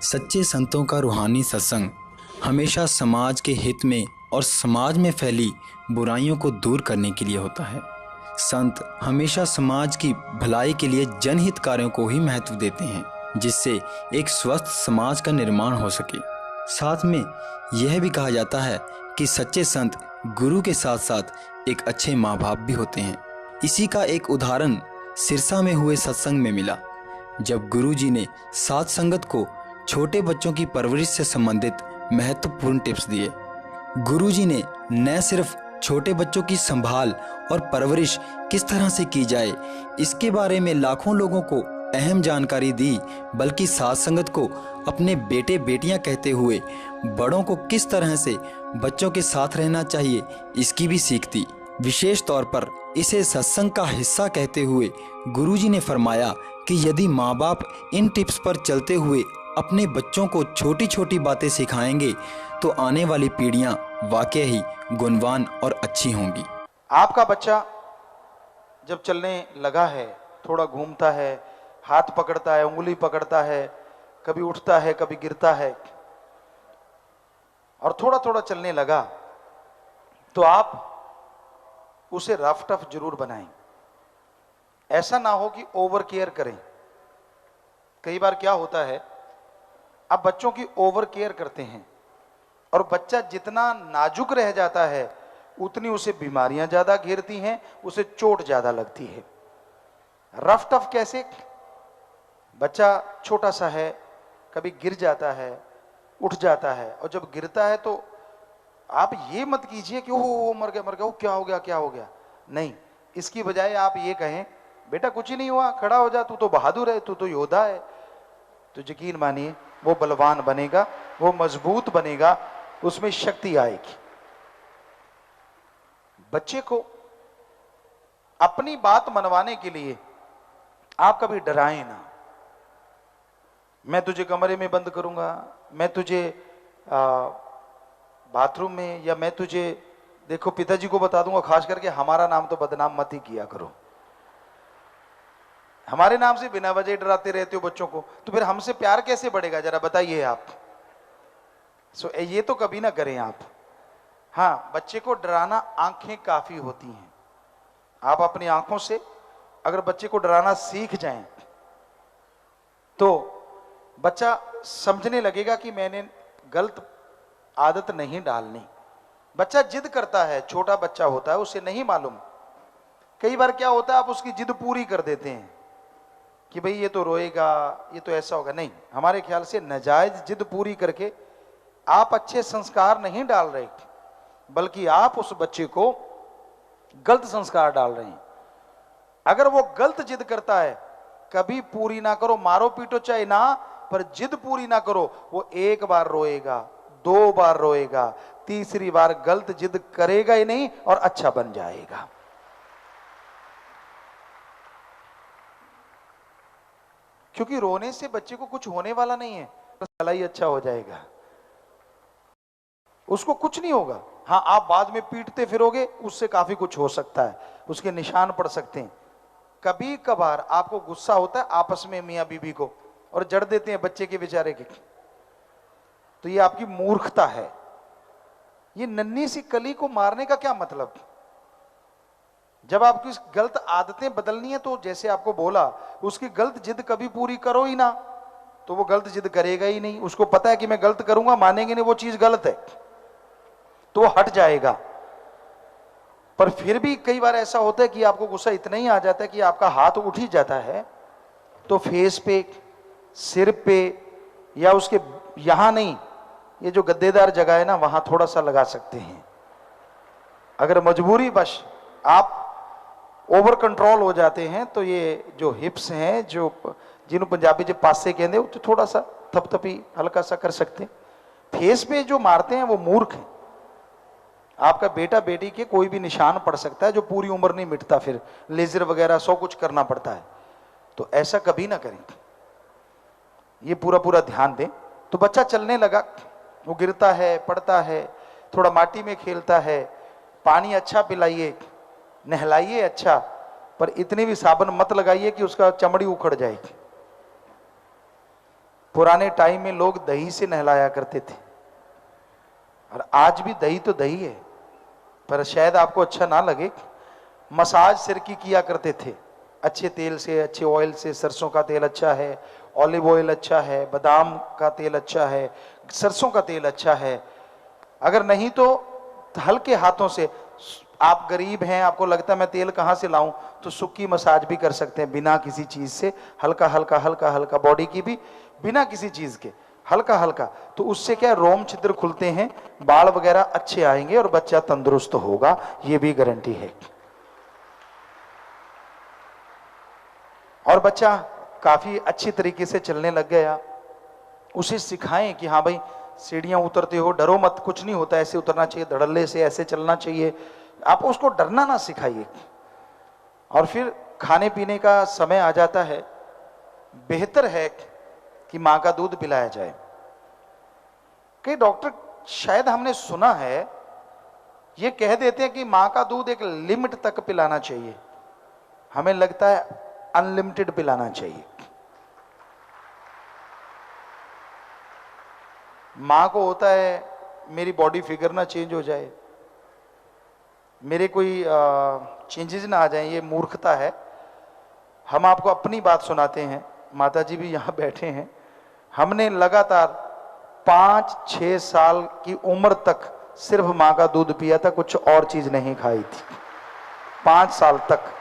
सच्चे संतों का रूहानी सत्संग हमेशा समाज के हित में और समाज में फैली बुराइयों को दूर करने के लिए होता है। संत हमेशा समाज की भलाई के लिए जनहित कार्यों को ही महत्व देते हैं, जिससे एक स्वस्थ समाज का निर्माण हो सके। साथ में यह भी कहा जाता है कि सच्चे संत गुरु के साथ साथ एक अच्छे माँ बाप भी होते हैं। इसी का एक उदाहरण सिरसा में हुए सत्संग में मिला, जब गुरु जी ने साध संगत को छोटे बच्चों की परवरिश से संबंधित महत्वपूर्ण टिप्स दिए। गुरु जी ने न सिर्फ छोटे बच्चों की संभाल और परवरिश किस तरह से की जाए इसके बारे में लाखों लोगों को अहम जानकारी दी, बल्कि साध संगत को अपने बेटे बेटियां कहते हुए बड़ों को किस तरह से बच्चों के साथ रहना चाहिए इसकी भी सीख दी। विशेष तौर पर इसे सत्संग का हिस्सा कहते हुए गुरुजी ने फरमाया कि यदि माँ बाप इन टिप्स पर चलते हुए अपने बच्चों को छोटी छोटी बातें सिखाएंगे तो आने वाली पीढ़ियां वाकई ही गुणवान और अच्छी होंगी। आपका बच्चा जब चलने लगा है, थोड़ा घूमता है, हाथ पकड़ता है, उंगली पकड़ता है, कभी उठता है, कभी गिरता है और थोड़ा थोड़ा चलने लगा, तो आप उसे रफ टफ जरूर बनाएं। ऐसा ना हो कि ओवर केयर करें। कई बार क्या होता है, आप बच्चों की ओवर केयर करते हैं और बच्चा जितना नाजुक रह जाता है उतनी उसे बीमारियां ज्यादा घेरती हैं, उसे चोट ज्यादा लगती है। रफ टफ कैसे? बच्चा छोटा सा है, कभी गिर जाता है, उठ जाता है, और जब गिरता है तो आप ये मत कीजिए कि ओ मर गया, ओ क्या हो गया। नहीं, इसकी बजाय आप ये कहें, बेटा कुछ ही नहीं हुआ, खड़ा हो जा, तू तो बहादुर है, तू तो योद्धा है। तो यकीन मानिए वो बलवान बनेगा, वो मजबूत बनेगा, उसमें शक्ति आएगी। बच्चे को अपनी बात मनवाने के लिए आप कभी डराएं ना। मैं तुझे कमरे में बंद करूंगा, मैं तुझे बाथरूम में, या मैं तुझे, देखो पिताजी को बता दूंगा, खास करके हमारा नाम तो बदनाम मत ही किया करो। हमारे नाम से बिना वजह डराते रहते हो बच्चों को, तो फिर हमसे प्यार कैसे बढ़ेगा, जरा बताइए आप। ये तो कभी ना करें आप। हाँ, बच्चे को डराना आंखें काफी होती हैं। आप अपनी आंखों से अगर बच्चे को डराना सीख जाएं तो बच्चा समझने लगेगा कि मैंने गलत आदत नहीं डालनी। बच्चा जिद करता है, छोटा बच्चा होता है, उसे नहीं मालूम। कई बार क्या होता है, आप उसकी जिद पूरी कर देते हैं कि भाई ये तो रोएगा, ये तो ऐसा होगा। नहीं, हमारे ख्याल से नाजायज जिद पूरी करके आप अच्छे संस्कार नहीं डाल रहे, बल्कि आप उस बच्चे को गलत संस्कार डाल रहे हैं। अगर वो गलत जिद करता है, कभी पूरी ना करो, मारो पीटो चाहे ना, पर जिद पूरी ना करो। वो एक बार रोएगा, दो बार रोएगा, तीसरी बार गलत जिद करेगा ही नहीं और अच्छा बन जाएगा। क्योंकि रोने से बच्चे को कुछ होने वाला नहीं है, भला ही अच्छा हो जाएगा, उसको कुछ नहीं होगा। हाँ, आप बाद में पीटते फिरोगे, उससे काफी कुछ हो सकता है, उसके निशान पड़ सकते हैं। कभी कभार आपको गुस्सा होता है आपस में मियां बीबी को, और जड़ देते हैं बच्चे के बेचारे के, तो ये आपकी मूर्खता है। ये नन्ही सी कली को मारने का क्या मतलब? जब आपकी गलत आदतें बदलनी है तो जैसे आपको बोला, उसकी गलत जिद कभी पूरी करो ही ना, तो वो गलत जिद करेगा ही नहीं। उसको पता है कि मैं गलत करूंगा, मानेंगे नहीं, वो चीज गलत है, तो वो हट जाएगा। पर फिर भी कई बार ऐसा होता है कि आपको गुस्सा इतना ही आ जाता है कि आपका हाथ उठ ही जाता है, तो फेस पे, सिर पे, या उसके यहां नहीं, ये जो गद्देदार जगह है ना, वहां थोड़ा सा लगा सकते हैं। अगर मजबूरी बश आप ओवर कंट्रोल हो जाते हैं तो ये जो हिप्स हैं, जो जिन्हों पंजाबी जो पासे कहते, तो थोड़ा सा थपथपी हल्का सा कर सकते हैं। फेस पे जो मारते हैं वो मूर्ख हैं। आपका बेटा बेटी के कोई भी निशान पड़ सकता है जो पूरी उम्र नहीं मिटता, फिर लेजर वगैरह सौ कुछ करना पड़ता है। तो ऐसा कभी ना करें, ये पूरा ध्यान दें। तो बच्चा चलने लगा, वो गिरता है, पड़ता है, थोड़ा माटी में खेलता है, पानी अच्छा पिलाइए, नहलाइए अच्छा, पर इतनी भी साबुन मत लगाइए कि उसका चमड़ी उखड़ जाएगी। पुराने टाइम में लोग दही से नहलाया करते थे, और आज भी दही तो दही है, पर शायद आपको अच्छा ना लगे। मसाज सिर की किया करते थे, अच्छे तेल से, अच्छे ऑयल से। सरसों का तेल अच्छा है, ऑलिव ऑयल अच्छा है, बादाम का तेल अच्छा है, सरसों का तेल अच्छा है। अगर नहीं तो हल्के हाथों से, आप गरीब हैं, आपको लगता है मैं तेल कहाँ से लाऊं, तो सुक्की मसाज भी कर सकते हैं बिना किसी चीज से, हल्का हल्का हल्का हल्का, बॉडी की भी बिना किसी चीज के, हल्का हल्का। तो उससे क्या, रोम छिद्र खुलते हैं, बाल वगैरह अच्छे आएंगे और बच्चा तंदुरुस्त होगा, ये भी गारंटी है। और बच्चा काफी अच्छी तरीके से चलने लग गया, उसे सिखाएं कि हाँ भाई सीढ़ियां उतरते हो, डरो मत, कुछ नहीं होता, ऐसे उतरना चाहिए, धड़ल्ले से ऐसे चलना चाहिए। आप उसको डरना ना सिखाइए। और फिर खाने पीने का समय आ जाता है, बेहतर है कि मां का दूध पिलाया जाए। कई डॉक्टर, शायद हमने सुना है, ये कह देते हैं कि मां का दूध एक लिमिट तक पिलाना चाहिए। हमें लगता है अनलिमिटेड पिलाना चाहिए। मां को होता है मेरी बॉडी फिगर ना चेंज हो जाए, मेरे कोई चेंजेस ना आ जाए, ये मूर्खता है। हम आपको अपनी बात सुनाते हैं, माता जी भी यहाँ बैठे हैं। हमने लगातार 5-6 साल की उम्र तक सिर्फ माँ का दूध पिया था, कुछ और चीज नहीं खाई थी, 5 साल तक।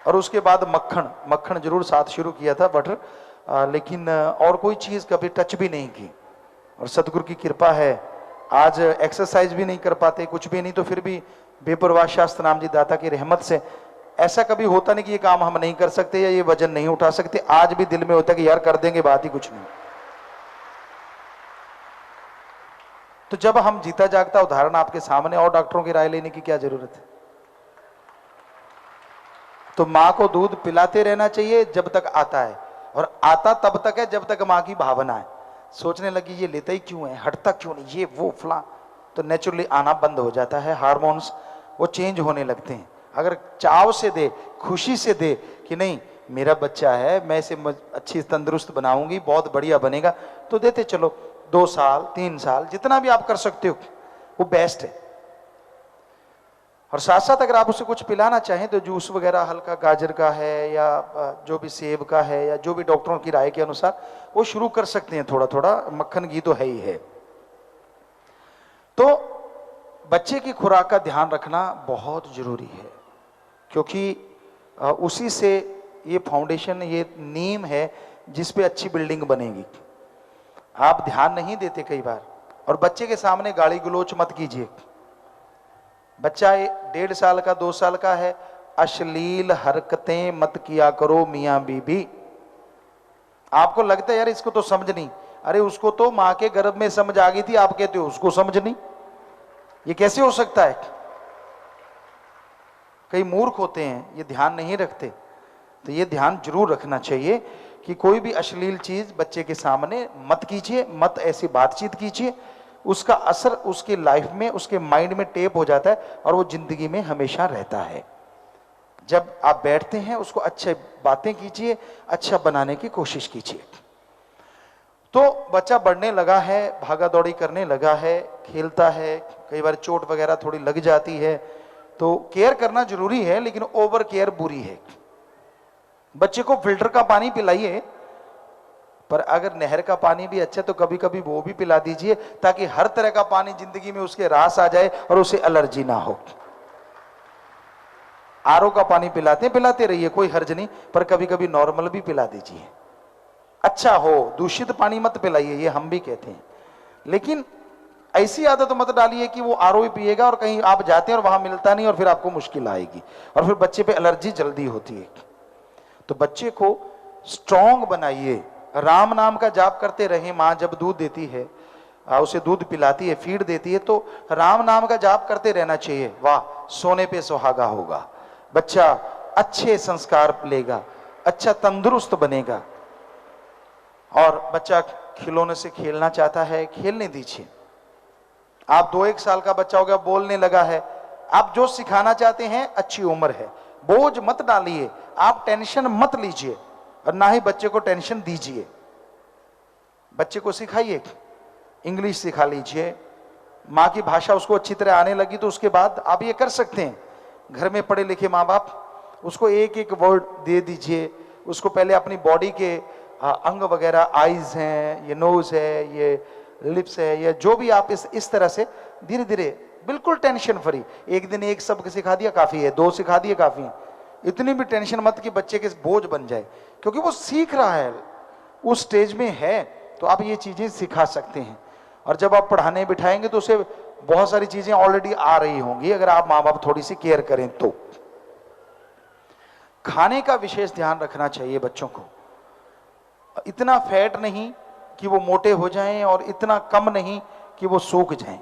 और उसके बाद मक्खन जरूर साथ शुरू किया था, बटर, लेकिन और कोई चीज कभी टच भी नहीं की। और सदगुरु की कृपा है, आज एक्सरसाइज भी नहीं कर पाते, कुछ भी नहीं, तो फिर भी बेपरवाह शास्त्र नाम जी दाता की रहमत से ऐसा कभी होता नहीं कि ये काम हम नहीं कर सकते या ये वजन नहीं उठा सकते। आज भी दिल में होता है कि यार कर देंगे, बात ही कुछ नहीं। तो जब हम जीता जागता उदाहरण आपके सामने, और डॉक्टरों की राय लेने की क्या जरूरत है। तो मां को दूध पिलाते रहना चाहिए जब तक आता है, और आता तब तक है जब तक मां की भावना है। सोचने लगी ये लेता ही क्यों है, हटता क्यों नहीं, ये वो फला, तो नेचुरली आना बंद हो जाता है, हार्मोन्स वो चेंज होने लगते हैं। अगर चाव से दे, खुशी से दे कि नहीं मेरा बच्चा है, मैं इसे अच्छी तंदुरुस्त बनाऊंगी, बहुत बढ़िया बनेगा, तो देते चलो। 2 साल 3 साल जितना भी आप कर सकते हो वो बेस्ट है। और साथ साथ अगर आप उसे कुछ पिलाना चाहें तो जूस वगैरह हल्का गाजर का है या जो भी सेब का है या जो भी डॉक्टरों की राय के अनुसार वो शुरू कर सकते हैं, थोड़ा थोड़ा। मक्खन घी तो है ही है। तो बच्चे की खुराक का ध्यान रखना बहुत जरूरी है, क्योंकि उसी से ये फाउंडेशन, ये नींव है जिस पे अच्छी बिल्डिंग बनेगी। आप ध्यान नहीं देते कई बार, और बच्चे के सामने गाली गलोच मत कीजिए। बच्चा 1.5 साल का 2 साल का है, अश्लील हरकतें मत किया करो मियां बीबी। आपको लगता है यार इसको तो समझ नहीं, अरे उसको तो मां के गर्भ में समझ आ गई थी, आप कहते हो उसको समझ नहीं, ये कैसे हो सकता है। कई मूर्ख होते हैं, ये ध्यान नहीं रखते। तो ये ध्यान जरूर रखना चाहिए कि कोई भी अश्लील चीज बच्चे के सामने मत कीजिए, मत ऐसी बातचीत कीजिए। उसका असर उसकी लाइफ में, उसके माइंड में टेप हो जाता है और वो जिंदगी में हमेशा रहता है। जब आप बैठते हैं उसको अच्छे बातें कीजिए, अच्छा बनाने की कोशिश कीजिए। तो बच्चा बढ़ने लगा है, भागा दौड़ी करने लगा है, खेलता है, कई बार चोट वगैरह थोड़ी लग जाती है, तो केयर करना जरूरी है, लेकिन ओवर केयर बुरी है। बच्चे को फिल्टर का पानी पिलाइए, पर अगर नहर का पानी भी अच्छा तो कभी कभी वो भी पिला दीजिए, ताकि हर तरह का पानी जिंदगी में उसके रास आ जाए और उसे एलर्जी ना हो। आरओ का पानी पिलाते रहिए, कोई हर्ज नहीं, पर कभी कभी नॉर्मल भी पिला दीजिए, अच्छा हो। दूषित पानी मत पिलाइए, ये हम भी कहते हैं। लेकिन ऐसी आदत मत डालिए कि वो आरओ ही पिएगा और कहीं आप जाते हैं और वहां मिलता नहीं और फिर आपको मुश्किल आएगी और फिर बच्चे पे एलर्जी जल्दी होती है। तो बच्चे को स्ट्रॉन्ग बनाइए, राम नाम का जाप करते रहे। माँ जब दूध देती है, उसे दूध पिलाती है, फीड देती है, तो राम नाम का जाप करते रहना चाहिए। वाह, सोने पे सुहागा होगा, बच्चा अच्छे संस्कार लेगा, अच्छा तंदुरुस्त बनेगा। और बच्चा खिलौने से खेलना चाहता है, खेलने दीजिए। आप 2-1 साल का बच्चा हो गया, बोलने लगा है, आप जो सिखाना चाहते हैं, अच्छी उम्र है, बोझ मत डालिए, आप टेंशन मत लीजिए। और ना ही बच्चे को टेंशन दीजिए। बच्चे को सिखाइए, इंग्लिश सिखा लीजिए, माँ की भाषा उसको अच्छी तरह आने लगी तो उसके बाद आप ये कर सकते हैं। घर में पढ़े लिखे माँ बाप, उसको एक एक वर्ड दे दीजिए। उसको पहले अपनी बॉडी के अंग वगैरह, आईज हैं, ये नोज है, ये लिप्स है, या जो भी आप इस तरह से धीरे धीरे, बिल्कुल टेंशन फ्री। एक दिन एक शब्द सिखा दिया काफी है, 2 सिखा दिए काफी है। इतनी भी टेंशन मत कि बच्चे के बोझ बन जाए, क्योंकि वो सीख रहा है, उस स्टेज में है, तो आप ये चीजें सिखा सकते हैं। और जब आप पढ़ाने बिठाएंगे तो उसे बहुत सारी चीजें ऑलरेडी आ रही होंगी, अगर आप माँ बाप थोड़ी सी केयर करें तो। खाने का विशेष ध्यान रखना चाहिए बच्चों को। इतना फैट नहीं कि वो मोटे हो जाएं और इतना कम नहीं कि वो सूख जाएं।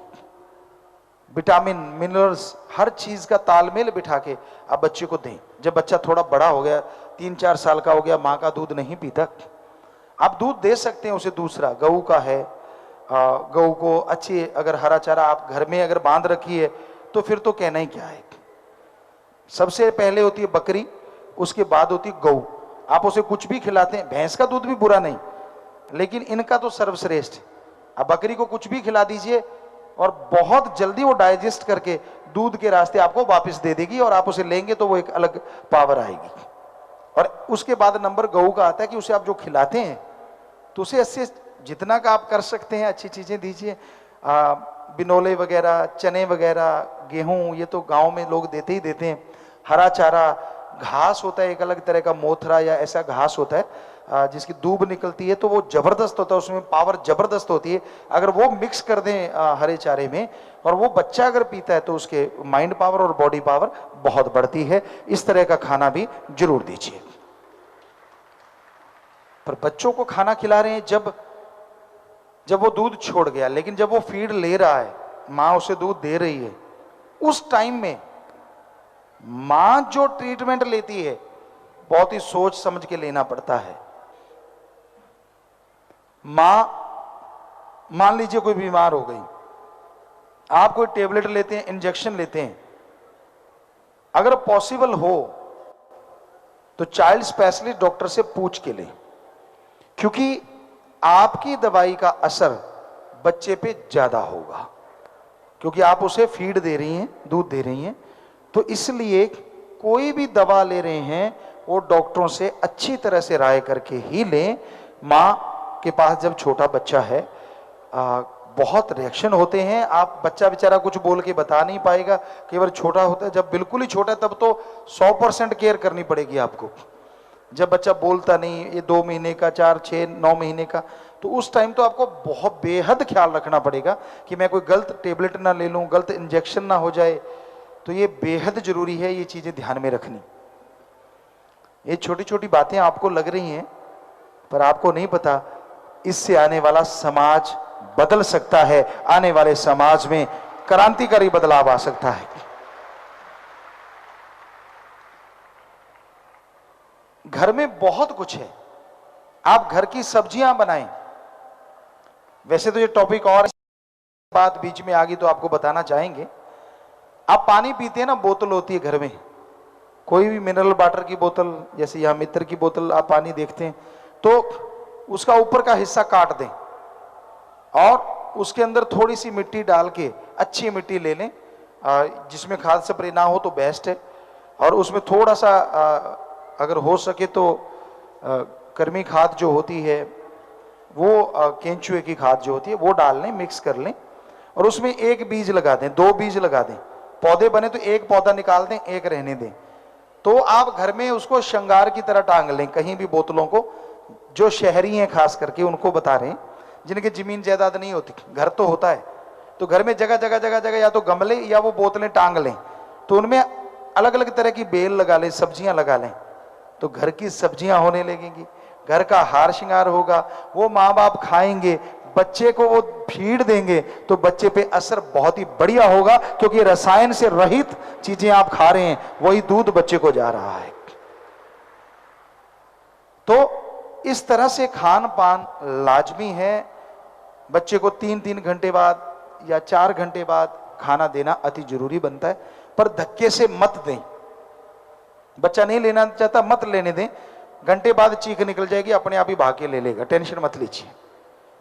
विटामिन, मिनरल्स, हर चीज का तालमेल बिठा के आप बच्चे को दें। जब बच्चा थोड़ा बड़ा हो गया, 3-4 साल का हो गया, माँ का दूध नहीं पीता, आप दूध दे सकते हैं उसे। दूसरा गऊ का है, गऊ को अच्छी अगर हरा चारा आप घर में अगर बांध रखी है तो फिर तो कहना ही क्या है। सबसे पहले होती है बकरी, उसके बाद होती है गऊ। आप उसे कुछ भी खिलाते हैं, भैंस का दूध भी बुरा नहीं, लेकिन इनका तो सर्वश्रेष्ठ। आप बकरी को कुछ भी खिला दीजिए और बहुत जल्दी वो डाइजेस्ट करके दूध के रास्ते आपको वापस दे देगी, और आप उसे लेंगे तो वो एक अलग पावर आएगी। और उसके बाद नंबर गऊ का आता है कि उसे आप जो खिलाते हैं तो उसे इससे जितना का आप कर सकते हैं अच्छी चीजें दीजिए। बिनोले वगैरह, चने वगैरह, गेहूं, ये तो गांव में लोग देते ही देते हैं। हरा चारा, घास होता है एक अलग तरह का, मोथरा या ऐसा घास होता है जिसकी दूब निकलती है, तो वो जबरदस्त होता है, उसमें पावर जबरदस्त होती है। अगर वो मिक्स कर दें हरे चारे में और वो बच्चा अगर पीता है तो उसके माइंड पावर और बॉडी पावर बहुत बढ़ती है। इस तरह का खाना भी जरूर दीजिए। पर बच्चों को खाना खिला रहे हैं जब वो दूध छोड़ गया, लेकिन जब वो फीड ले रहा है, मां उसे दूध दे रही है, उस टाइम में मां जो ट्रीटमेंट लेती है बहुत ही सोच समझ के लेना पड़ता है। मां, मान लीजिए कोई बीमार हो गई, आप कोई टेबलेट लेते हैं, इंजेक्शन लेते हैं, अगर पॉसिबल हो तो चाइल्ड स्पेशलिस्ट डॉक्टर से पूछ के लें, क्योंकि आपकी दवाई का असर बच्चे पे ज्यादा होगा, क्योंकि आप उसे फीड दे रही हैं, दूध दे रही हैं। तो इसलिए कोई भी दवा ले रहे हैं वो डॉक्टरों से अच्छी तरह से राय करके ही लें। माँ के पास जब छोटा बच्चा है, बहुत रिएक्शन होते हैं। आप बच्चा बेचारा कुछ बोल के बता नहीं पाएगा, कई बार छोटा होता है, जब बिल्कुल ही छोटा है तब तो 100% केयर करनी पड़ेगी आपको। जब बच्चा बोलता नहीं, ये 2 महीने का, 4, 6, 9 महीने का, तो उस टाइम तो आपको बहुत बेहद ख्याल रखना पड़ेगा कि मैं कोई गलत टेबलेट ना ले लूं, गलत इंजेक्शन ना हो जाए। तो ये बेहद जरूरी है, ये चीजें ध्यान में रखनी। ये छोटी छोटी बातें आपको लग रही हैं, पर आपको नहीं पता इससे आने वाला समाज बदल सकता है। आने वाले समाज में क्रांतिकारी बदलाव आ सकता है। घर में बहुत कुछ है, आप घर की सब्जियां बनाएं। वैसे तो ये टॉपिक और बात बीच में आ गई तो आपको बताना चाहेंगे। आप पानी पीते हैं ना, बोतल होती है घर में, कोई भी मिनरल वाटर की बोतल, जैसे यहाँ मित्र की बोतल आप पानी देखते हैं, तो उसका ऊपर का हिस्सा काट दें और उसके अंदर थोड़ी सी मिट्टी डाल के, अच्छी मिट्टी ले लें जिसमें खाद स्प्रे ना हो तो बेस्ट है। और उसमें थोड़ा सा अगर हो सके तो कर्मी खाद जो होती है वो, केंचुए की खाद जो होती है वो डाल लें, मिक्स कर लें, और उसमें 1 बीज लगा दें, 2 बीज लगा दें। पौधे बने तो 1 पौधा निकाल दें, 1 रहने दें। तो आप घर में उसको श्रृंगार की तरह टांग लें कहीं भी बोतलों को। जो शहरी हैं खास करके उनको बता रहे हैं, जिनके जमीन जायदाद नहीं होती, घर तो होता है, तो घर में जगह जगह जगह जगह या तो गमले या वो बोतलें टांग लें, तो उनमें अलग अलग तरह की बेल लगा लें, सब्जियां लगा लें, तो घर की सब्जियां होने लगेंगी, घर का हार श्रृंगार होगा। वो माँ बाप खाएंगे, बच्चे को वो फीड देंगे तो बच्चे पे असर बहुत ही बढ़िया होगा, क्योंकि रसायन से रहित चीजें आप खा रहे हैं, वही दूध बच्चे को जा रहा है। तो इस तरह से खान पान लाजमी है। बच्चे को 3-3 घंटे बाद या 4 घंटे बाद खाना देना अति जरूरी बनता है, पर धक्के से मत दें। बच्चा नहीं लेना चाहता, मत लेने दें। घंटे बाद चीख निकल जाएगी, अपने आप ही भाग के ले लेगा, टेंशन मत लीजिए।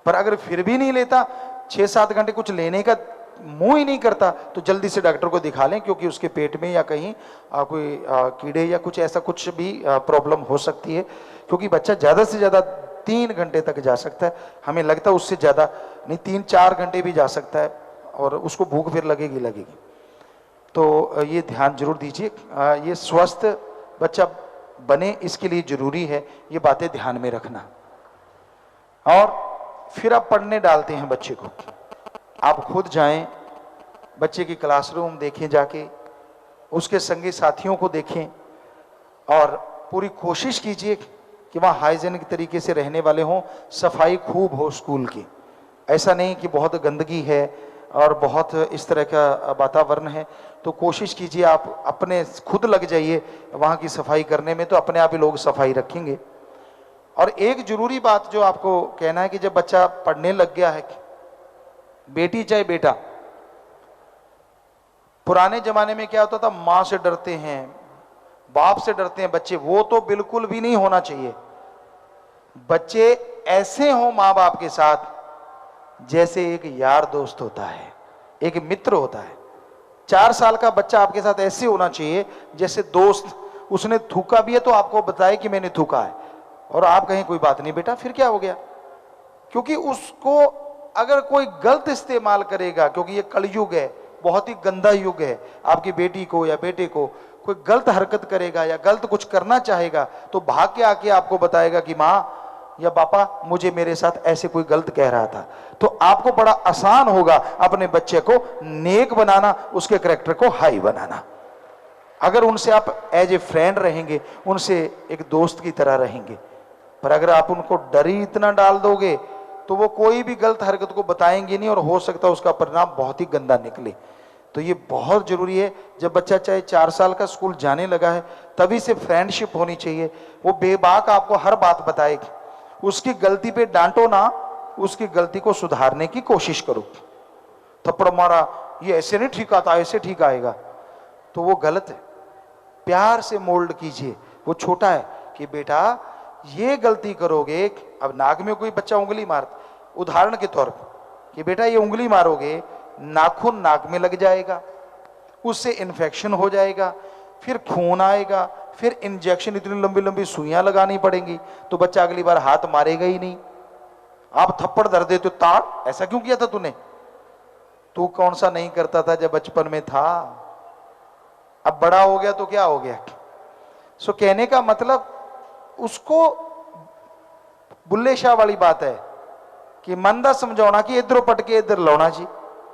पर अगर फिर भी नहीं लेता, 6-7 घंटे कुछ लेने का मुंह ही नहीं करता, तो जल्दी से डॉक्टर को दिखा लें, क्योंकि उसके पेट में या कहीं कोई कीड़े या कुछ ऐसा कुछ भी प्रॉब्लम हो सकती है। क्योंकि बच्चा ज़्यादा से ज़्यादा 3 घंटे तक जा सकता है, हमें लगता है उससे ज़्यादा नहीं, 3-4 घंटे भी जा सकता है, और उसको भूख फिर लगेगी। तो ये ध्यान जरूर दीजिए, ये स्वस्थ बच्चा बने इसके लिए जरूरी है ये बातें ध्यान में रखना। और फिर आप पढ़ने डालते हैं बच्चे को, आप खुद जाएं, बच्चे की क्लासरूम देखें, जाके उसके संगी साथियों को देखें, और पूरी कोशिश कीजिए कि वहाँ हाइजीनिक तरीके से रहने वाले हों, सफाई खूब हो स्कूल की। ऐसा नहीं कि बहुत गंदगी है और बहुत इस तरह का वातावरण है, तो कोशिश कीजिए आप अपने खुद लग जाइए वहाँ की सफाई करने में, तो अपने आप ही लोग सफाई रखेंगे। और एक जरूरी बात जो आपको कहना है कि जब बच्चा पढ़ने लग गया है, बेटी चाहे बेटा, पुराने जमाने में क्या होता था, माँ से डरते हैं, बाप से डरते हैं बच्चे, वो तो बिल्कुल भी नहीं होना चाहिए। बच्चे ऐसे हों माँ बाप के साथ जैसे एक यार दोस्त होता है, एक मित्र होता है। 4 साल का बच्चा आपके साथ ऐसे होना चाहिए जैसे दोस्त, उसने थूका भी है तो आपको बताए कि मैंने थूका है, और आप कहें कोई बात नहीं बेटा, फिर क्या हो गया। क्योंकि उसको अगर कोई गलत इस्तेमाल करेगा, क्योंकि ये कलयुग है, बहुत ही गंदा युग है, आपकी बेटी को या बेटे को कोई गलत हरकत करेगा या गलत कुछ करना चाहेगा, तो भाग के आके आपको बताएगा कि माँ या पापा मुझे मेरे साथ ऐसे कोई गलत कह रहा था। तो आपको बड़ा आसान होगा अपने बच्चे को नेक बनाना, उसके कैरेक्टर को हाई बनाना। अगर उनसे आप एज ए फ्रेंड रहेंगे, उनसे एक दोस्त की तरह रहेंगे। पर अगर आप उनको डर ही इतना डाल दोगे तो वो कोई भी गलत हरकत को बताएंगे नहीं, और हो सकता है उसका परिणाम बहुत ही गंदा निकले। तो ये बहुत जरूरी है, जब बच्चा चाहे 4 साल का स्कूल जाने लगा है तभी से फ्रेंडशिप होनी चाहिए। वो बेबाक आपको हर बात बताएगी, उसकी गलती पे डांटो ना, उसकी गलती को सुधारने की कोशिश करो। थप्पड़ मारा, ये ऐसे नहीं ठीक आता, ऐसे ठीक आएगा, तो वो गलत है। प्यार से मोल्ड कीजिए, वो छोटा है कि बेटा ये गलती करोगे, अब नाक में कोई बच्चा उंगली मारता, उदाहरण के तौर पर कि बेटा ये उंगली मारोगे, नाखून नाक में लग जाएगा, उससे इन्फेक्शन हो जाएगा, फिर खून आएगा, फिर इंजेक्शन, इतनी लंबी लंबी सुइयां लगानी पड़ेंगी, तो बच्चा अगली बार हाथ मारेगा ही नहीं। आप थप्पड़ धर देते हो, ताड़ ऐसा क्यों किया था तूने, तू कौन सा नहीं करता था जब बचपन में था, अब बड़ा हो गया तो क्या हो गया। सो कहने का मतलब उसको बुल्ले शाह वाली बात है कि मंदा समझाना कि इधर पट के इधर लौना जी।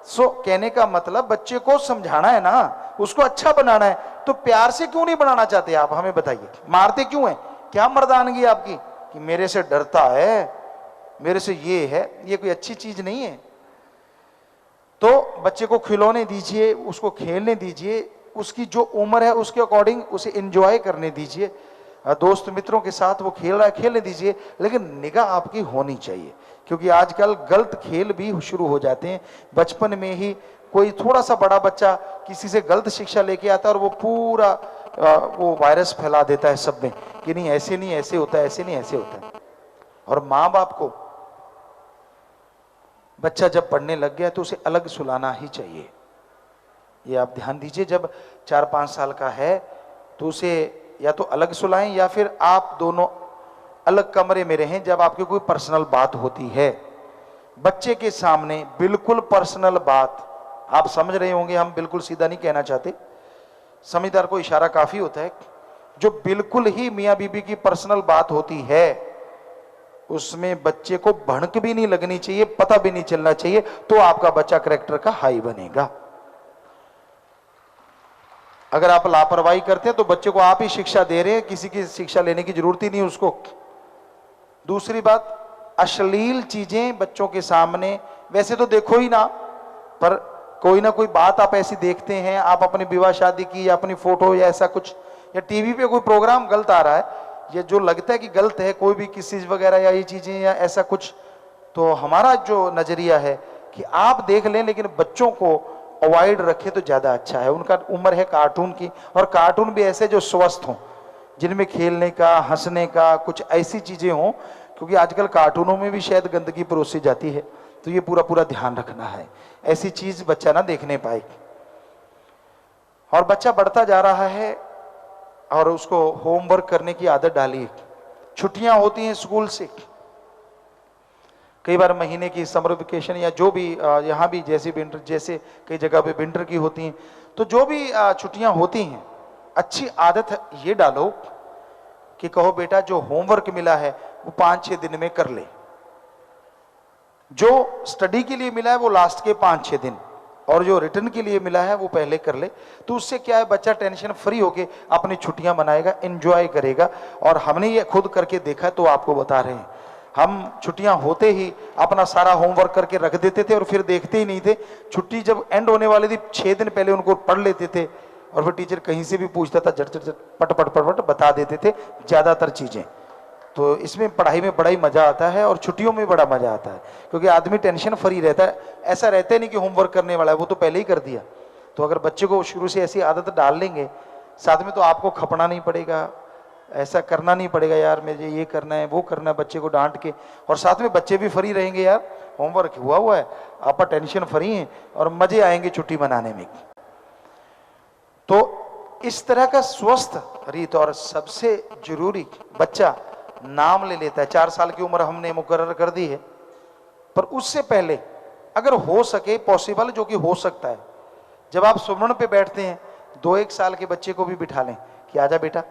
सो कहने का मतलब बच्चे को समझाना है ना, उसको अच्छा बनाना है, तो प्यार से क्यों नहीं बनाना चाहते आप, हमें बताइए। मारते क्यों है, क्या मर्दानगी आपकी कि मेरे से डरता है, मेरे से ये है, ये कोई अच्छी चीज नहीं है। तो बच्चे को खिलौने दीजिए, उसको खेलने दीजिए, उसकी जो उम्र है उसके अकॉर्डिंग उसे एंजॉय करने दीजिए, दोस्त मित्रों के साथ वो खेल रहा है खेलने दीजिए, लेकिन निगाह आपकी होनी चाहिए। क्योंकि आजकल गलत खेल भी शुरू हो जाते हैं बचपन में ही। कोई थोड़ा सा बड़ा बच्चा किसी से गलत शिक्षा लेके आता है और वो पूरा वो वायरस फैला देता है सब में कि नहीं ऐसे नहीं ऐसे होता है, ऐसे नहीं ऐसे होता है। और माँ बाप को बच्चा जब पढ़ने लग गया तो उसे अलग सुलाना ही चाहिए, ये आप ध्यान दीजिए। जब 4-5 साल का है तो उसे या तो अलग सुलाएं या फिर आप दोनों अलग कमरे में रहें। जब आपकी कोई पर्सनल बात होती है बच्चे के सामने, बिल्कुल पर्सनल बात, आप समझ रहे होंगे हम बिल्कुल सीधा नहीं कहना चाहते, समझदार को इशारा काफी होता है। जो बिल्कुल ही मियाँ बीबी की पर्सनल बात होती है उसमें बच्चे को भड़क भी नहीं लगनी चाहिए, पता भी नहीं चलना चाहिए, तो आपका बच्चा कैरेक्टर का हाई बनेगा। अगर आप लापरवाही करते हैं तो बच्चे को आप ही शिक्षा दे रहे हैं, किसी की शिक्षा लेने की जरूरत ही नहीं उसको। दूसरी बात, अश्लील चीजें बच्चों के सामने वैसे तो देखो ही ना, पर कोई ना कोई बात आप ऐसी देखते हैं, आप अपनी विवाह शादी की या अपनी फोटो या ऐसा कुछ, या टीवी पे कोई प्रोग्राम गलत आ रहा है, ये जो लगता है कि गलत है, कोई भी किसी वगैरह या ये चीजें या ऐसा कुछ, तो हमारा जो नजरिया है कि आप देख लें लेकिन बच्चों को अवॉइड रखें तो ज्यादा अच्छा है। उनका उम्र है कार्टून की, और कार्टून भी ऐसे जो स्वस्थ हों, जिनमें खेलने का, हंसने का, कुछ ऐसी चीजें हों, क्योंकि आजकल कार्टूनों में भी शायद गंदगी परोसी जाती है, तो ये पूरा पूरा ध्यान रखना है, ऐसी चीज बच्चा ना देखने पाए। और बच्चा बढ़ता जा रहा है और उसको होमवर्क करने की आदत डाली। छुट्टियां होती हैं स्कूल से, कई बार महीने की समर वेकेशन या जो भी, यहाँ भी जैसे विंटर, जैसे कई जगह पे विंटर की होती हैं, तो जो भी छुट्टियां होती हैं, अच्छी आदत ये डालो कि कहो बेटा जो होमवर्क मिला है वो 5-6 दिन में कर ले, जो स्टडी के लिए मिला है वो लास्ट के 5-6 दिन, और जो रिटर्न के लिए मिला है वो पहले कर ले। तो उससे क्या है, बच्चा टेंशन फ्री होके अपनी छुट्टियां मनाएगा, एंजॉय करेगा। और हमने ये खुद करके देखा, तो आपको बता रहे हैं। हम छुट्टियां होते ही अपना सारा होमवर्क करके रख देते थे और फिर देखते ही नहीं थे। छुट्टी जब एंड होने वाली थी 6 दिन पहले उनको पढ़ लेते थे, और फिर टीचर कहीं से भी पूछता था झट झट पट पट पट पट बता देते थे ज्यादातर चीजें। तो इसमें पढ़ाई में बड़ा ही मजा आता है और छुट्टियों में बड़ा मजा आता है, क्योंकि आदमी टेंशन फ्री रहता है। ऐसा रहता ही नहीं कि होमवर्क करने वाला है, वो तो पहले ही कर दिया। तो अगर बच्चे को शुरू से ऐसी आदत डाल लेंगे, साथ में तो आपको खपना नहीं पड़ेगा, ऐसा करना नहीं पड़ेगा यार मुझे ये करना है वो करना है, बच्चे को डांट के, और साथ में बच्चे भी फ्री रहेंगे, यार होमवर्क हुआ है, आप टेंशन फ्री हैं, और मजे आएंगे छुट्टी मनाने में। तो इस तरह का स्वस्थ रीत, और सबसे जरूरी, बच्चा नाम ले लेता है। 4 साल की उम्र हमने मुकर्रर कर दी है, पर उससे पहले अगर हो सके, पॉसिबल जो कि हो सकता है, जब आप सुमरण पे बैठते हैं 2-1 साल के बच्चे को भी बिठा लें कि आजा बेटा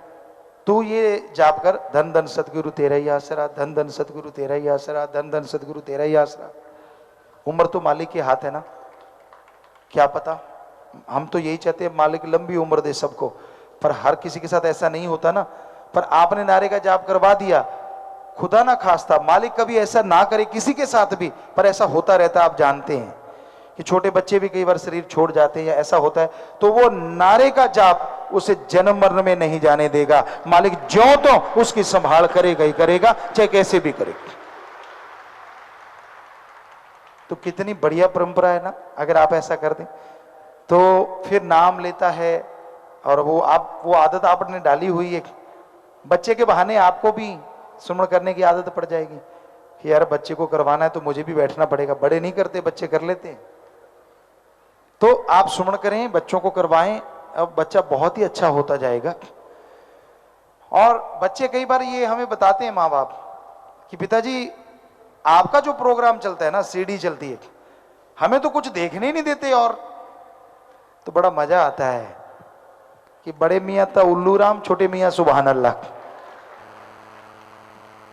तू ये जाप कर, धन धन सतगुरु तेरा ही आसरा, धन धन सतगुरु तेरा ही आसरा, धन धन सतगुरु तेरा ही आसरा। उम्र तो मालिक के हाथ है ना, क्या पता, हम तो यही चाहते हैं मालिक लंबी उम्र दे सबको, पर हर किसी के साथ ऐसा नहीं होता ना। पर आपने नारे का जाप करवा दिया, खुदा ना खास्ता मालिक कभी ऐसा ना करे किसी के साथ भी, पर ऐसा होता रहता है। आप जानते हैं कि छोटे बच्चे भी कई बार शरीर छोड़ जाते हैं या ऐसा होता है, तो वो नारे का जाप उसे जन्म मरण में नहीं जाने देगा। मालिक ज्यों तो उसकी संभाल करेगा ही करेगा, चाहे कैसे भी करेगा। तो कितनी बढ़िया परंपरा है ना, अगर आप ऐसा कर दें तो फिर नाम लेता है, और वो आदत आपने डाली हुई है, बच्चे के बहाने आपको भी सुमरण करने की आदत पड़ जाएगी कि यार बच्चे को करवाना है तो मुझे भी बैठना पड़ेगा। बड़े नहीं करते, बच्चे कर लेते हैं। तो आप सुमरण करें, बच्चों को करवाएं, अब बच्चा बहुत ही अच्छा होता जाएगा। और बच्चे कई बार ये हमें बताते हैं माँ बाप कि पिताजी आपका जो प्रोग्राम चलता है ना, सीडी चलती है, हमें तो कुछ देखने ही नहीं देते। और तो बड़ा मजा आता है कि बड़े मियाँ तो उल्लू राम, छोटे मियाँ सुबहान अल्लाह।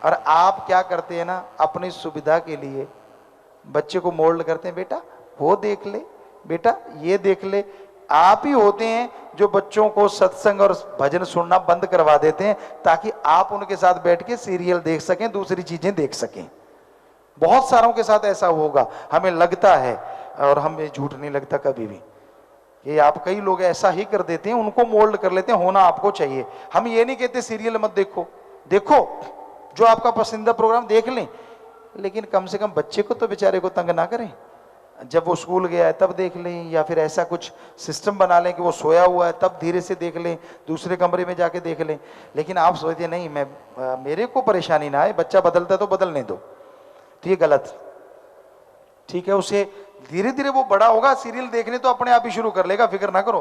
और आप क्या करते हैं ना, अपनी सुविधा के लिए बच्चे को मोल्ड करते हैं, बेटा वो देख ले, बेटा ये देख ले। आप ही होते हैं जो बच्चों को सत्संग और भजन सुनना बंद करवा देते हैं, ताकि आप उनके साथ बैठ के सीरियल देख सकें, दूसरी चीजें देख सकें। बहुत सारों के साथ ऐसा होगा, हमें लगता है, और हमें झूठ नहीं लगता कभी भी। ये आप कई लोग ऐसा ही कर देते हैं, उनको मोल्ड कर लेते हैं, होना आपको चाहिए। हम ये नहीं कहते सीरियल मत देखो, देखो जो आपका पसंदीदा प्रोग्राम देख लें, लेकिन कम से कम बच्चे को तो बेचारे को तंग ना करें। जब वो स्कूल गया है तब देख लें, या फिर ऐसा कुछ सिस्टम बना लें कि वो सोया हुआ है तब धीरे से देख लें, दूसरे कमरे में जाके देख लें। लेकिन आप सोचते नहीं, मेरे को परेशानी ना आए, बच्चा बदलता है तो बदलने दो, तो ये गलत। ठीक है, उसे धीरे धीरे वो बड़ा होगा, सीरियल देखने तो अपने आप ही शुरू कर लेगा, फिक्र ना करो।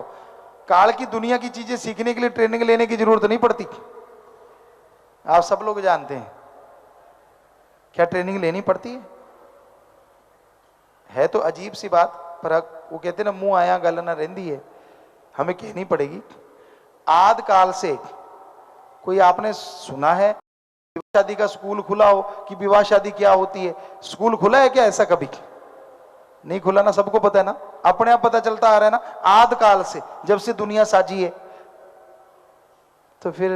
काल की दुनिया की चीजें सीखने के लिए ट्रेनिंग लेने की जरूरत नहीं पड़ती। आप सब लोग जानते हैं क्या ट्रेनिंग लेनी पड़ती है तो अजीब सी बात, पर वो कहते ना मुंह आया गल ना रहती है, हमें कहनी पड़ेगी। आद काल से कोई आपने सुना है विवाह शादी का स्कूल खुला हो कि विवाह शादी क्या होती है? स्कूल खुला है क्या ऐसा? कभी नहीं खुला ना, सबको पता है ना, अपने आप पता चलता आ रहा है ना, आद काल से जब से दुनिया साजी है। तो फिर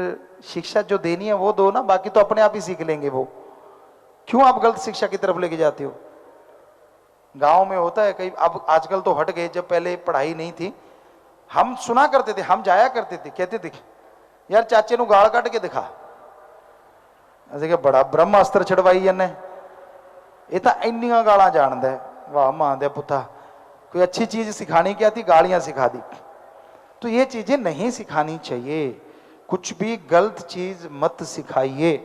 शिक्षा जो देनी है वो दो ना, बाकी तो अपने आप ही सीख लेंगे वो। क्यों आप गलत शिक्षा की तरफ लेके जाते हो? गांव में होता है कई, अब आजकल तो हट गए, जब पहले पढ़ाई नहीं थी हम सुना करते थे, हम जाया करते थे, कहते थे यार चाचे नु गाल कट के दिखा, ऐसे कि बड़ा ब्रह्मास्त्र छड़वाई इन्हें, ये तो इन्नियां गाला जानता है। वाह मां दे पुता, कोई अच्छी चीज सिखानी क्या थी, गालियां सिखा दी। तो ये चीजें नहीं सिखानी चाहिए। कुछ भी गलत चीज मत सिखाइए,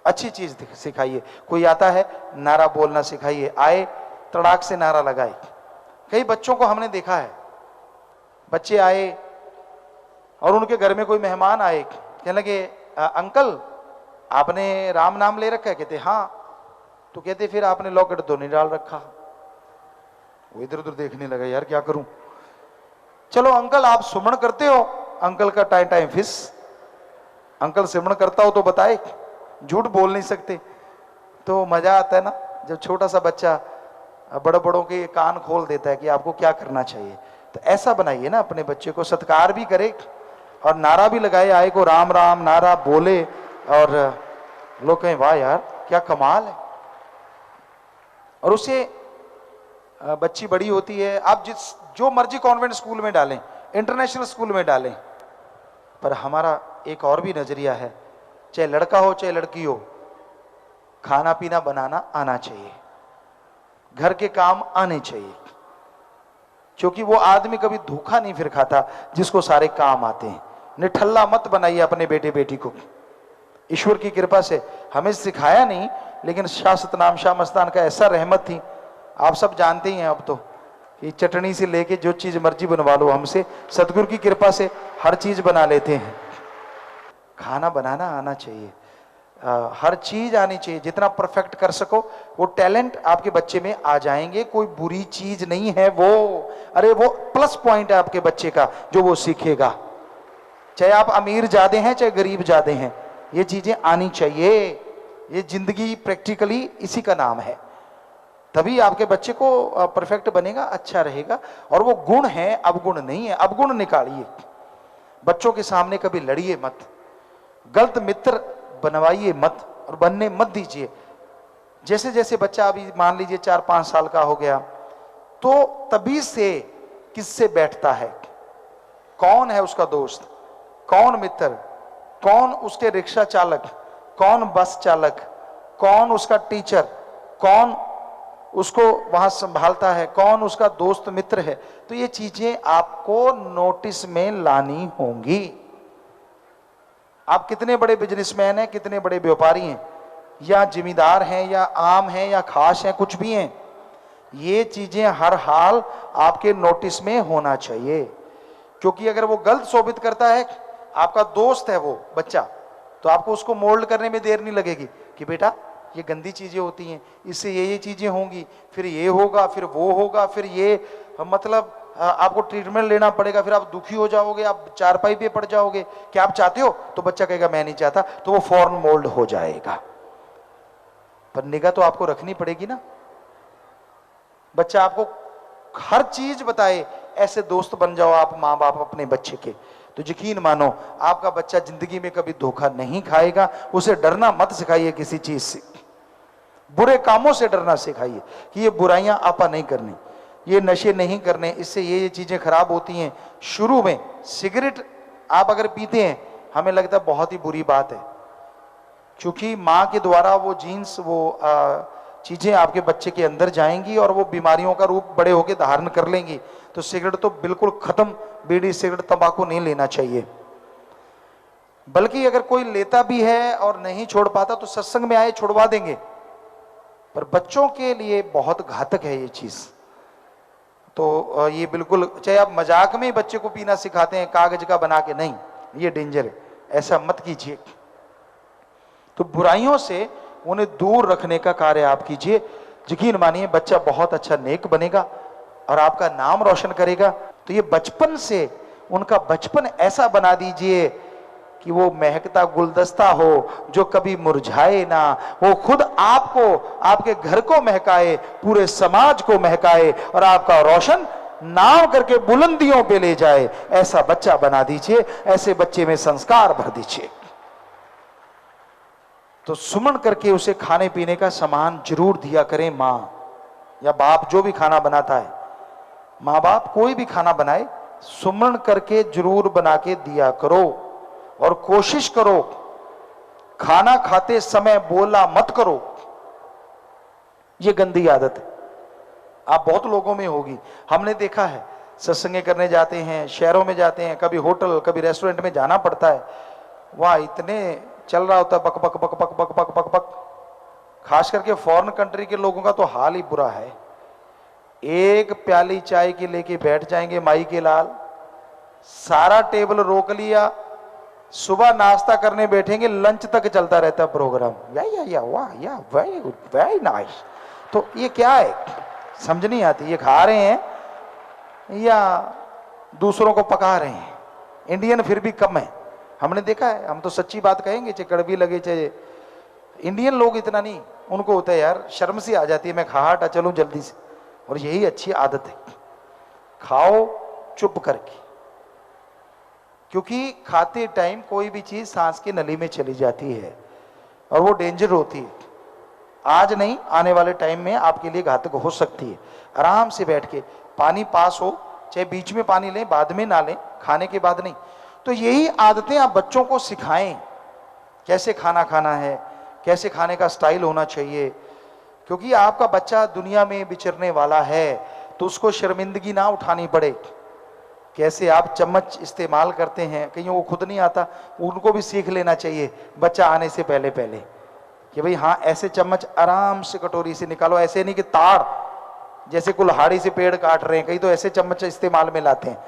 अच्छी चीज सिखाइए। कोई आता है नारा बोलना सिखाइए, आए तड़ाक से नारा लगाए। कई बच्चों को हमने देखा है, बच्चे आए और उनके घर में कोई मेहमान आए, कहने लगे अंकल आपने राम नाम ले रखा है? कहते हाँ। तो कहते फिर आपने लॉकेट तो नहीं डाल रखा। वो इधर उधर देखने लगा, यार क्या करूं। चलो अंकल आप सुमन करते हो? अंकल का टाइम टाइम फिस। अंकल सुमन करता हो तो बताए, झूठ बोल नहीं सकते। तो मजा आता है ना जब छोटा सा बच्चा बड़े बड़ों के कान खोल देता है कि आपको क्या करना चाहिए। तो ऐसा बनाइए ना, अपने बच्चे को सत्कार भी करे और नारा भी लगाए, आए को राम राम नारा बोले और लोग कहें वाह यार क्या कमाल है। और उसे बच्ची बड़ी होती है, आप जो मर्जी कॉन्वेंट स्कूल में डालें, इंटरनेशनल स्कूल में डालें, पर हमारा एक और भी नजरिया है, चाहे लड़का हो चाहे लड़की हो, खाना पीना बनाना आना चाहिए, घर के काम आने चाहिए। क्योंकि वो आदमी कभी धोखा नहीं फिर खाता जिसको सारे काम आते हैं। निठल्ला मत बनाइए अपने बेटे बेटी को। ईश्वर की कृपा से हमें सिखाया नहीं, लेकिन शाह सतनाम शाह मस्तान का ऐसा रहमत थी, आप सब जानते ही हैं अब तो, कि चटनी से लेके जो चीज मर्जी बनवा लो हमसे, सतगुरु की कृपा से हर चीज बना लेते हैं। खाना बनाना आना चाहिए, हर चीज आनी चाहिए, जितना परफेक्ट कर सको वो टैलेंट आपके बच्चे में आ जाएंगे। कोई बुरी चीज नहीं है वो, अरे वो प्लस पॉइंट है आपके बच्चे का जो वो सीखेगा। चाहे आप अमीर ज्यादा हैं चाहे गरीब ज्यादा हैं, ये चीजें आनी चाहिए। ये जिंदगी प्रैक्टिकली इसी का नाम है। तभी आपके बच्चे को परफेक्ट बनेगा, अच्छा रहेगा। और वो गुण है, अवगुण नहीं है, अवगुण निकालिए। बच्चों के सामने कभी लड़िए मत, गलत मित्र बनवाइए मत और बनने मत दीजिए। जैसे जैसे बच्चा अभी मान लीजिए 4-5 साल का हो गया, तो तभी से किससे बैठता है, कौन है उसका दोस्त, कौन मित्र, कौन उसके रिक्शा चालक, कौन बस चालक, कौन उसका टीचर, कौन उसको वहां संभालता है, कौन उसका दोस्त मित्र है। तो ये चीजें आपको नोटिस में लानी होंगी। आप कितने बड़े बिजनेसमैन हैं, कितने बड़े व्यापारी हैं, या जिम्मेदार हैं, या आम हैं, या खास हैं, कुछ भी हैं, ये चीजें हर हाल आपके नोटिस में होना चाहिए। क्योंकि अगर वो गलत सोबित करता है, आपका दोस्त है वो बच्चा, तो आपको उसको मोल्ड करने में देर नहीं लगेगी कि बेटा ये गंदी चीजें होती हैं, इससे ये चीजें होंगी, फिर ये होगा, फिर वो होगा, फिर ये मतलब आपको ट्रीटमेंट लेना पड़ेगा, फिर आप दुखी हो जाओगे, आप चारपाई पे पड़ जाओगे। क्या आप चाहते हो? तो बच्चा कहेगा मैं नहीं चाहता, तो वो फौरन मोल्ड हो जाएगा। पर निगाह तो आपको रखनी पड़ेगी ना। बच्चा आपको हर चीज बताए, ऐसे दोस्त बन जाओ आप माँ बाप अपने बच्चे के, तो यकीन मानो आपका बच्चा जिंदगी में कभी धोखा नहीं खाएगा। उसे डरना मत सिखाइए किसी चीज से, बुरे कामों से डरना सिखाइए कि ये बुराइयां आपा नहीं करनी, ये नशे नहीं करने, इससे ये चीजें खराब होती हैं। शुरू में सिगरेट आप अगर पीते हैं, हमें लगता है बहुत ही बुरी बात है, क्योंकि माँ के द्वारा वो जीन्स, वो चीजें आपके बच्चे के अंदर जाएंगी और वो बीमारियों का रूप बड़े होकर धारण कर लेंगी। तो सिगरेट तो बिल्कुल खत्म, बीड़ी सिगरेट तंबाकू नहीं लेना चाहिए। बल्कि अगर कोई लेता भी है और नहीं छोड़ पाता तो सत्संग में आए, छुड़वा देंगे। पर बच्चों के लिए बहुत घातक है ये चीज। तो ये बिल्कुल, चाहे आप मजाक में ही बच्चे को पीना सिखाते हैं कागज का बना के, नहीं, ये डेंजर है, ऐसा मत कीजिए। तो बुराइयों से उन्हें दूर रखने का कार्य आप कीजिए। यकीन मानिए बच्चा बहुत अच्छा नेक बनेगा और आपका नाम रोशन करेगा। तो ये बचपन से उनका बचपन ऐसा बना दीजिए कि वो महकता गुलदस्ता हो जो कभी मुरझाए ना। वो खुद आपको, आपके घर को महकाए, पूरे समाज को महकाए और आपका रोशन नाम करके बुलंदियों पे ले जाए। ऐसा बच्चा बना दीजिए, ऐसे बच्चे में संस्कार भर दीजिए। तो सुमन करके उसे खाने पीने का सामान जरूर दिया करें। माँ या बाप जो भी खाना बनाता है, माँ बाप कोई भी खाना बनाए, सुमन करके जरूर बना के दिया करो। और कोशिश करो खाना खाते समय बोला मत करो, ये गंदी आदत है, आप बहुत लोगों में होगी। हमने देखा है, सत्संग करने जाते हैं, शहरों में जाते हैं, कभी होटल कभी रेस्टोरेंट में जाना पड़ता है, वहाँ इतने चल रहा होता है बक बक बक बक बक बक बक बक। खास करके फॉरेन कंट्री के लोगों का तो हाल ही बुरा है। एक प्याली चाय की लेके बैठ जाएंगे माई के लाल, सारा टेबल रोक लिया, सुबह नाश्ता करने बैठेंगे, लंच तक चलता रहता है प्रोग्राम। या वाह या वेरी गुड वेरी नाइस। तो ये क्या है समझ नहीं आती, ये खा रहे हैं या दूसरों को पका रहे हैं। इंडियन फिर भी कम है, हमने देखा है, हम तो सच्ची बात कहेंगे, चाहे कड़वी लगे चाहे। इंडियन लोग इतना नहीं, उनको होता है यार शर्म सी आ जाती है, मैं खा हटा चलूं जल्दी से। और यही अच्छी आदत है, खाओ चुप करके, क्योंकि खाते टाइम कोई भी चीज सांस की नली में चली जाती है और वो डेंजर होती है। आज नहीं, आने वाले टाइम में आपके लिए घातक हो सकती है। आराम से बैठ के, पानी पास हो, चाहे बीच में पानी लें, बाद में ना लें, खाने के बाद नहीं। तो यही आदतें आप बच्चों को सिखाएं, कैसे खाना खाना है, कैसे खाने का स्टाइल होना चाहिए। क्योंकि आपका बच्चा दुनिया में विचरने वाला है, तो उसको शर्मिंदगी ना उठानी पड़े। कैसे आप चम्मच इस्तेमाल करते हैं, कईयों को खुद नहीं आता, उनको भी सीख लेना चाहिए बच्चा आने से पहले पहले, कि भाई हाँ ऐसे चम्मच आराम से कटोरी से निकालो, ऐसे नहीं कि ताड़ जैसे कुल्हाड़ी से पेड़ काट रहे हैं। कई तो ऐसे चम्मच इस्तेमाल में लाते हैं,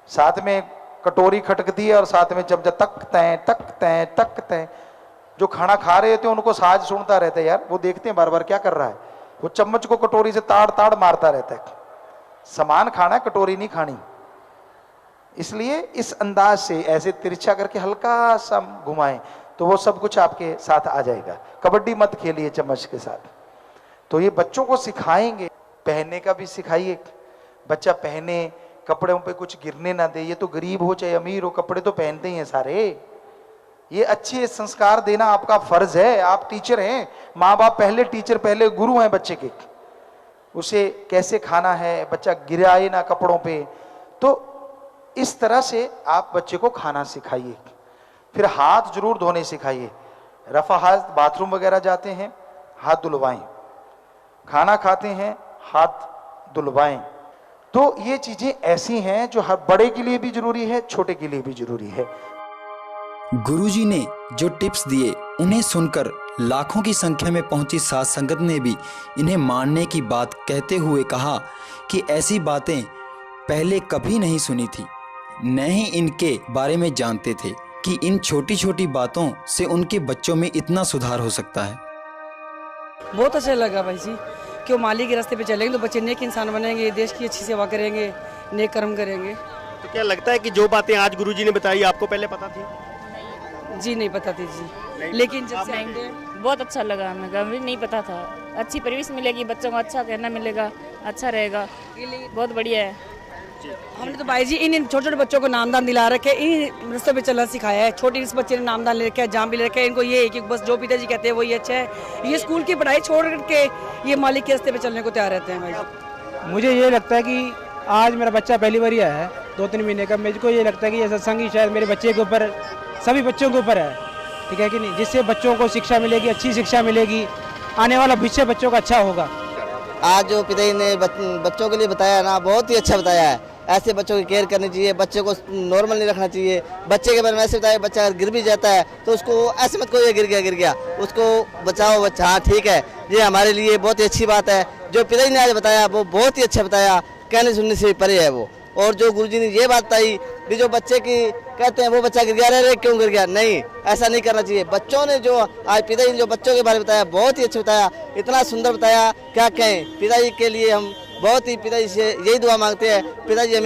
साथ में कटोरी खटकती है और साथ में चमचा तकते हैं तकते हैं तकते हैं। जो खाना खा रहे होते हैं उनको साज सुनता रहता है यार, वो देखते हैं बार बार क्या कर रहा है, वो चम्मच को कटोरी से ताड़ ताड़ मारता रहता है। सामान खाना है, कटोरी नहीं खानी। इसलिए इस अंदाज से ऐसे तिरछा करके हल्का सा घुमाएं तो वो सब कुछ आपके साथ आ जाएगा। कबड्डी मत खेलिए चम्मच के साथ। तो ये बच्चों को सिखाएंगे, पहनने का भी सिखाइए, बच्चा पहने, कपड़ों पे कुछ गिरने ना दे। ये तो गरीब हो चाहे अमीर हो, कपड़े तो पहनते ही हैं सारे। ये अच्छे संस्कार देना आपका फर्ज है, आप टीचर हैं, माँ बाप पहले टीचर, पहले गुरु हैं बच्चे के। उसे कैसे खाना है, बच्चा गिराए ना कपड़ों पे। तो इस तरह से आप बच्चे को खाना सिखाइए। फिर हाथ जरूर धोने सिखाइए। रफा हाथ, बाथरूम वगैरह जाते हैं हाथ धुलवाएं, खाना खाते हैं हाथ धुलवाएं। तो ये चीजें ऐसी हैं जो हर बड़े के लिए भी जरूरी है, छोटे के लिए भी जरूरी है। गुरुजी ने जो टिप्स दिए उन्हें सुनकर लाखों की संख्या में पहुंची साध संगत ने भी इन्हें मानने की बात कहते हुए कहा कि ऐसी बातें पहले कभी नहीं सुनी थी, न ही इनके बारे में जानते थे कि इन छोटी छोटी बातों से उनके बच्चों में इतना सुधार हो सकता है। बहुत अच्छा लगा भाई जी कि वो माली के रास्ते पे चलेंगे तो बच्चे नेक इंसान बनेंगे, देश की अच्छी सेवा करेंगे, नेक कर्म करेंगे। तो क्या लगता है कि जो बातें आज गुरुजी ने बताई आपको पहले पता थी? जी नहीं पता थी जी, लेकिन जब से बहुत अच्छा लगा, हमें कभी नहीं पता था। अच्छी परिवेश मिलेगी, बच्चों को अच्छा कहना मिलेगा, अच्छा रहेगा, बहुत बढ़िया है। हमने तो भाई जी इन छोटे छोटे बच्चों को नामदान दिला रखे, इन रास्तों पे चलना सिखाया है। छोटे इस बच्चे ने नामदान ले रखा है, जाम भी ले रखा है। इनको ये है कि बस जो पिताजी कहते हैं वही अच्छा है। ये स्कूल की पढ़ाई छोड़ करके ये मालिक के रास्ते पे चलने को तैयार रहते हैं भाई जी। मुझे ये लगता है कि आज मेरा बच्चा पहली बार ही आया है 2-3 महीने का। मुझको ये लगता है कि ये सत्संग ही शायद मेरे बच्चे के ऊपर, सभी बच्चों के ऊपर है, ठीक है कि नहीं, जिससे बच्चों को शिक्षा मिलेगी, अच्छी शिक्षा मिलेगी, आने वाला भविष्य बच्चों का अच्छा होगा। आज जो पिताजी ने बच्चों के लिए बताया ना, बहुत ही अच्छा बताया है। ऐसे बच्चों की केयर करनी चाहिए, बच्चे को नॉर्मल नहीं रखना चाहिए। बच्चे के बारे में ऐसे बताया, बच्चा अगर गिर भी जाता है तो उसको ऐसे मत कहो ये गिर गया, उसको बचाओ, बच्चा हाँ ठीक है। ये हमारे लिए बहुत ही अच्छी बात है। जो पिताजी ने आज बताया वो बहुत ही अच्छा बताया, कहने सुनने से परे है वो। और जो गुरुजी ने ये बात बताई कि जो बच्चे की कहते हैं वो बच्चा गिर गया, रे क्यों गिर गया, नहीं, ऐसा नहीं करना चाहिए। बच्चों ने जो आज पिताजी ने जो बच्चों के बारे में बताया बहुत ही अच्छा बताया, इतना सुंदर बताया, क्या कहें। पिताजी के लिए हम बहुत ही पिताजी से यही दुआ मांगते हैं, पिताजी हमें